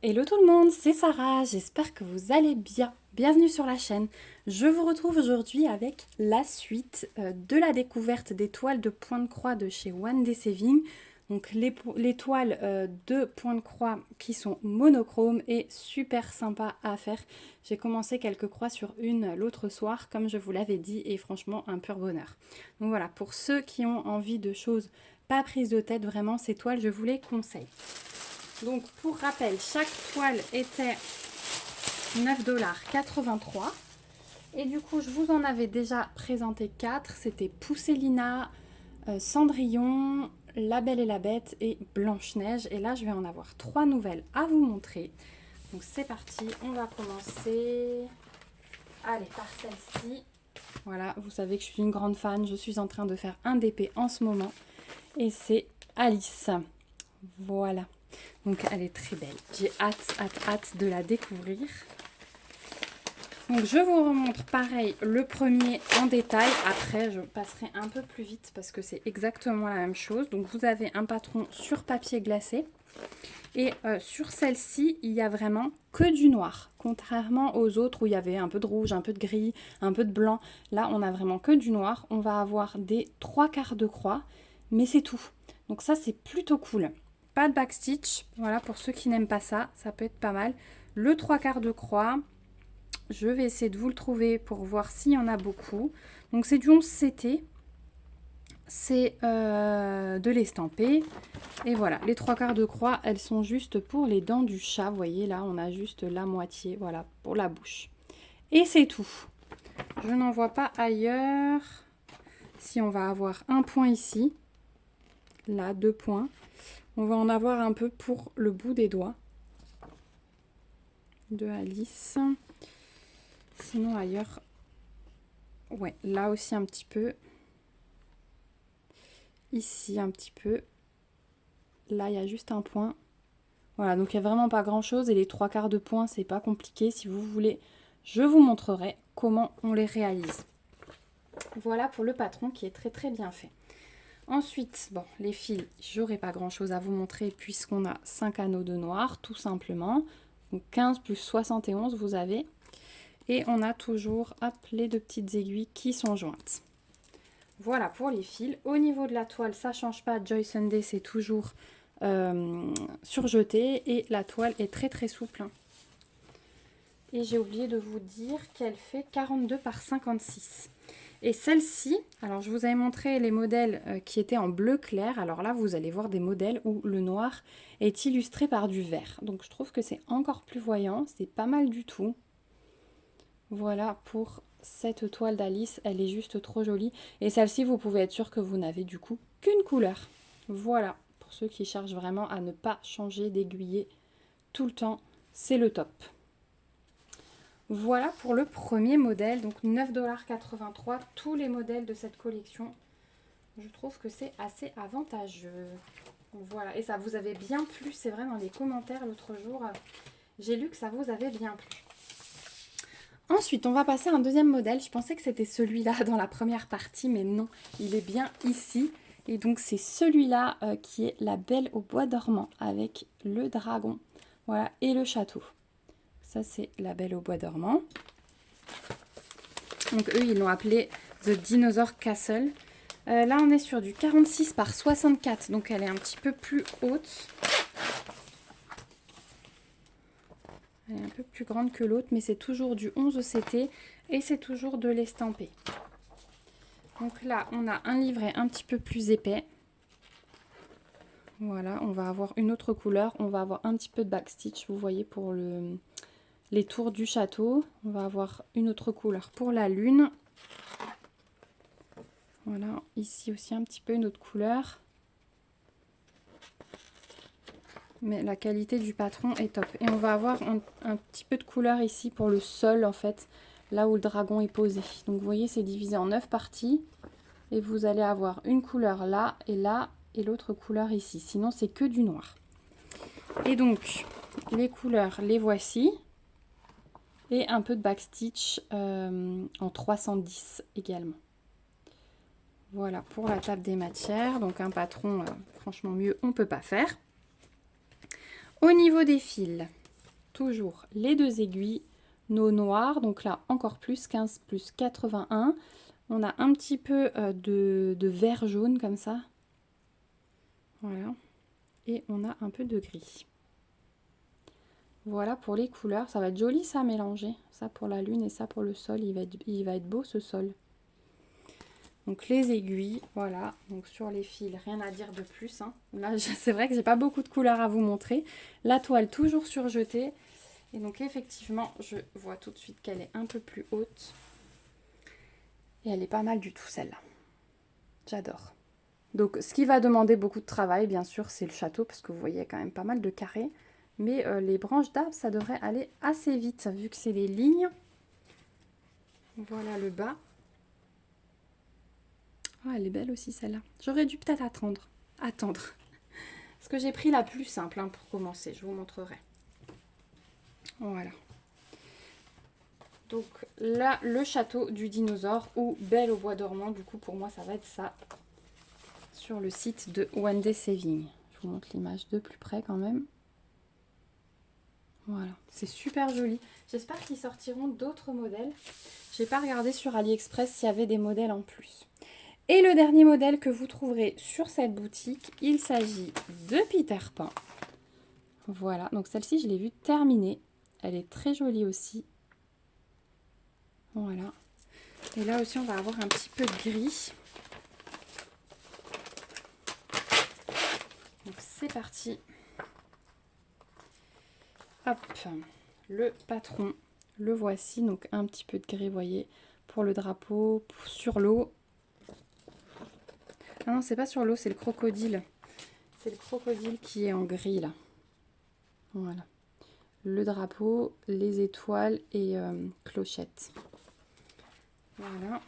Hello tout le monde, c'est Sarah, j'espère que vous allez bien. Bienvenue sur la chaîne. Je vous retrouve aujourd'hui avec la suite de la découverte des toiles de point de croix de chez One Day Saving. Donc les toiles de point de croix qui sont monochromes et super sympa à faire. J'ai commencé quelques croix sur une l'autre soir, comme je vous l'avais dit, et franchement un pur bonheur. Donc voilà, pour ceux qui ont envie de choses pas prises de tête, vraiment ces toiles, je vous les conseille. Donc pour rappel, chaque toile était 9,83 $. Et du coup, je vous en avais déjà présenté 4. C'était Pousselina, Cendrillon, La Belle et la Bête et Blanche-Neige. Et là, je vais en avoir 3 nouvelles à vous montrer. Donc c'est parti, on va commencer. Allez, par celle-ci. Voilà, vous savez que je suis une grande fan. Je suis en train de faire un DP en ce moment. Et c'est Alice. Voilà. Donc elle est très belle. J'ai hâte de la découvrir. Donc je vous remontre pareil le premier en détail. Après je passerai un peu plus vite parce que c'est exactement la même chose. Donc vous avez un patron sur papier glacé. Et sur celle-ci, il y a vraiment que du noir. Contrairement aux autres où il y avait un peu de rouge, un peu de gris, un peu de blanc. Là, on a vraiment que du noir. On va avoir des 3/4 de croix, mais c'est tout. Donc ça, c'est plutôt cool. Pas de backstitch, voilà, pour ceux qui n'aiment pas ça, ça peut être pas mal. Le 3/4 de croix, je vais essayer de vous le trouver pour voir s'il y en a beaucoup. Donc c'est du 11 CT, c'est de l'estampé. Et voilà, les 3/4 de croix, elles sont juste pour les dents du chat. Vous voyez, là, on a juste la moitié, voilà, pour la bouche. Et c'est tout. Je n'en vois pas ailleurs. Si on va avoir un point ici, là, 2 points. On va en avoir un peu pour le bout des doigts de Alice. Sinon ailleurs, ouais, là aussi un petit peu. Ici un petit peu. Là, il y a juste un point. Voilà, donc il n'y a vraiment pas grand chose. Et les 3/4 de point, c'est pas compliqué. Si vous voulez, je vous montrerai comment on les réalise. Voilà pour le patron qui est très bien fait. Ensuite, bon, les fils, j'aurai pas grand chose à vous montrer puisqu'on a 5 anneaux de noir, tout simplement. Donc 15 plus 71, vous avez. Et on a toujours, hop, les 2 petites aiguilles qui sont jointes. Voilà pour les fils. Au niveau de la toile, ça ne change pas. Joy Sunday, c'est toujours surjeté. Et la toile est très souple. Et j'ai oublié de vous dire qu'elle fait 42 par 56. Et celle-ci, alors je vous avais montré les modèles qui étaient en bleu clair. Alors là, vous allez voir des modèles où le noir est illustré par du vert. Donc je trouve que c'est encore plus voyant. C'est pas mal du tout. Voilà pour cette toile d'Alice. Elle est juste trop jolie. Et celle-ci, vous pouvez être sûr que vous n'avez du coup qu'une couleur. Voilà, pour ceux qui cherchent vraiment à ne pas changer d'aiguiller tout le temps, c'est le top. Voilà pour le premier modèle, donc 9,83 $. Tous les modèles de cette collection, je trouve que c'est assez avantageux. Voilà, et ça vous avait bien plu, c'est vrai, dans les commentaires l'autre jour, j'ai lu que ça vous avait bien plu. Ensuite, on va passer à un deuxième modèle. Je pensais que c'était celui-là dans la première partie, mais non, il est bien ici. Et donc, c'est celui-là qui est la Belle au bois dormant avec le dragon, voilà, et le château. Ça, c'est la Belle au bois dormant. Donc, eux, ils l'ont appelé The Dinosaur Castle. Là, on est sur du 46 par 64, donc elle est un petit peu plus haute. Elle est un peu plus grande que l'autre, mais c'est toujours du 11 CT et c'est toujours de l'estampé. Donc là, on a un livret un petit peu plus épais. Voilà, on va avoir une autre couleur. On va avoir un petit peu de backstitch, vous voyez, pour les tours du château. On va avoir une autre couleur pour la lune. Voilà, ici aussi un petit peu une autre couleur. Mais la qualité du patron est top. Et on va avoir un petit peu de couleur ici pour le sol, en fait, là où le dragon est posé. Donc vous voyez, c'est divisé en 9 parties. Et vous allez avoir une couleur là, et l'autre couleur ici. Sinon, c'est que du noir. Et donc, les couleurs, les voici. Et un peu de backstitch en 310 également. Voilà pour la table des matières. Donc un patron, franchement mieux, on ne peut pas faire. Au niveau des fils, toujours les 2 aiguilles, nos noirs, donc là encore plus, 15 plus 81. On a un petit peu de vert jaune comme ça. Voilà. Et on a un peu de gris. Voilà pour les couleurs. Ça va être joli ça à mélanger. Ça pour la lune et ça pour le sol. Il va être beau ce sol. Donc les aiguilles, voilà. Donc sur les fils, rien à dire de plus. Hein. Là, c'est vrai que j'ai pas beaucoup de couleurs à vous montrer. La toile toujours surjetée. Et donc effectivement, je vois tout de suite qu'elle est un peu plus haute. Et elle est pas mal du tout celle-là. J'adore. Donc ce qui va demander beaucoup de travail, bien sûr, c'est le château. Parce que vous voyez quand même pas mal de carrés. Mais les branches d'arbres, ça devrait aller assez vite. Vu que c'est les lignes. Voilà le bas. Oh, elle est belle aussi celle-là. J'aurais dû peut-être attendre. Parce que j'ai pris la plus simple hein, pour commencer. Je vous montrerai. Voilà. Donc là, le château du dinosaure ou Belle au bois dormant. Du coup, pour moi, ça va être ça. Sur le site de One Day Saving. Je vous montre l'image de plus près quand même. Voilà. C'est super joli. J'espère qu'ils sortiront d'autres modèles. Je n'ai pas regardé sur AliExpress s'il y avait des modèles en plus. Et le dernier modèle que vous trouverez sur cette boutique, il s'agit de Peter Pan. Voilà, donc celle-ci, je l'ai vue terminée. Elle est très jolie aussi. Voilà. Et là aussi, on va avoir un petit peu de gris. Donc c'est parti. Hop, le patron, le voici. Donc un petit peu de gris, vous voyez, pour le drapeau, sur l'eau. Ah non, c'est pas sur l'eau, c'est le crocodile. C'est le crocodile qui est en gris là. Voilà. Le drapeau, les étoiles et clochette. Voilà.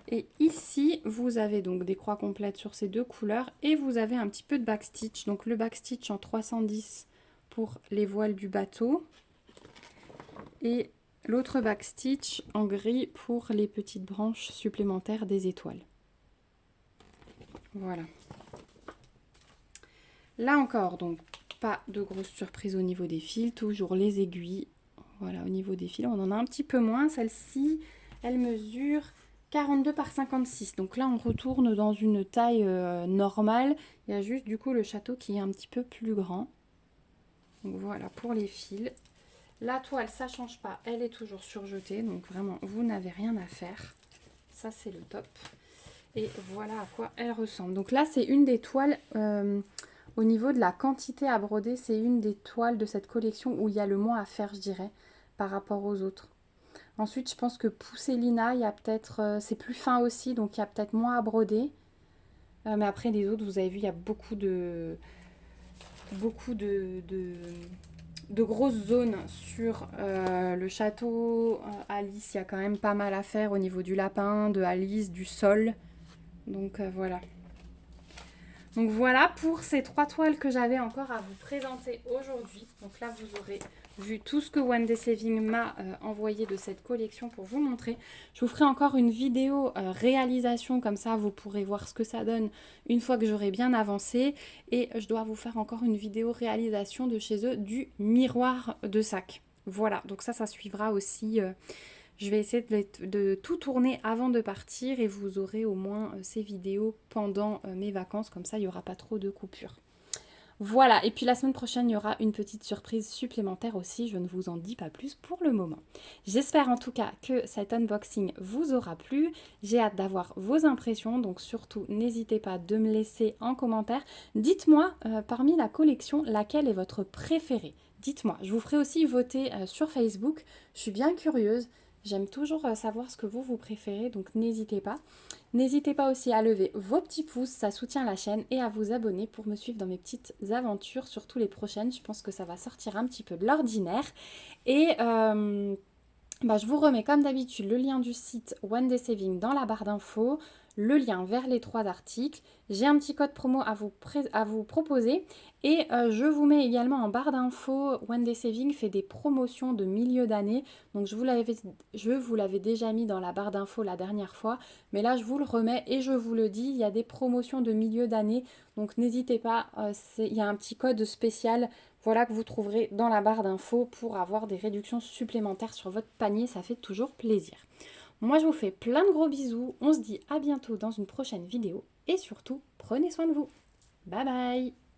Et ici, vous avez donc des croix complètes sur ces deux couleurs et vous avez un petit peu de backstitch. Donc le backstitch en 310 pour les voiles du bateau et l'autre backstitch en gris pour les petites branches supplémentaires des étoiles. Voilà. Là encore, donc pas de grosse surprise au niveau des fils, toujours les aiguilles. Voilà, au niveau des fils, on en a un petit peu moins. Celle-ci, elle mesure 42 par 56. Donc là, on retourne dans une taille normale. Il y a juste du coup le château qui est un petit peu plus grand. Donc voilà pour les fils. La toile, ça ne change pas. Elle est toujours surjetée. Donc vraiment, vous n'avez rien à faire. Ça, c'est le top. Et voilà à quoi elle ressemble. Donc là, c'est une des toiles... au niveau de la quantité à broder, c'est une des toiles de cette collection où il y a le moins à faire, je dirais, par rapport aux autres. Ensuite, je pense que Pousselina, il y a peut-être, c'est plus fin aussi, donc il y a peut-être moins à broder. Mais après, les autres, vous avez vu, il y a beaucoup de grosses zones sur le château. Alice, il y a quand même pas mal à faire au niveau du lapin, de Alice, du sol. Donc voilà. Donc voilà pour ces 3 toiles que j'avais encore à vous présenter aujourd'hui. Donc là, vous aurez vu tout ce que One Day Saving m'a envoyé de cette collection pour vous montrer. Je vous ferai encore une vidéo réalisation, comme ça vous pourrez voir ce que ça donne une fois que j'aurai bien avancé. Et je dois vous faire encore une vidéo réalisation de chez eux du miroir de sac. Voilà, donc ça suivra aussi... je vais essayer de tout tourner avant de partir et vous aurez au moins ces vidéos pendant mes vacances. Comme ça, il n'y aura pas trop de coupures. Voilà, et puis la semaine prochaine, il y aura une petite surprise supplémentaire aussi. Je ne vous en dis pas plus pour le moment. J'espère en tout cas que cet unboxing vous aura plu. J'ai hâte d'avoir vos impressions. Donc surtout, n'hésitez pas de me laisser en commentaire. Dites-moi parmi la collection, laquelle est votre préférée. Dites-moi, je vous ferai aussi voter sur Facebook. Je suis bien curieuse. J'aime toujours savoir ce que vous préférez, donc n'hésitez pas. N'hésitez pas aussi à lever vos petits pouces, ça soutient la chaîne, et à vous abonner pour me suivre dans mes petites aventures, surtout les prochaines. Je pense que ça va sortir un petit peu de l'ordinaire. Et je vous remets comme d'habitude le lien du site One Day Saving dans la barre d'infos, le lien vers les 3 articles. J'ai un petit code promo à vous proposer et je vous mets également en barre d'infos. One Day Saving fait des promotions de milieu d'année. Donc je vous l'avais déjà mis dans la barre d'infos la dernière fois, mais là je vous le remets et je vous le dis, il y a des promotions de milieu d'année. Donc n'hésitez pas, il y a un petit code spécial Voilà que vous trouverez dans la barre d'infos pour avoir des réductions supplémentaires sur votre panier, ça fait toujours plaisir. Moi je vous fais plein de gros bisous, on se dit à bientôt dans une prochaine vidéo et surtout prenez soin de vous. Bye bye!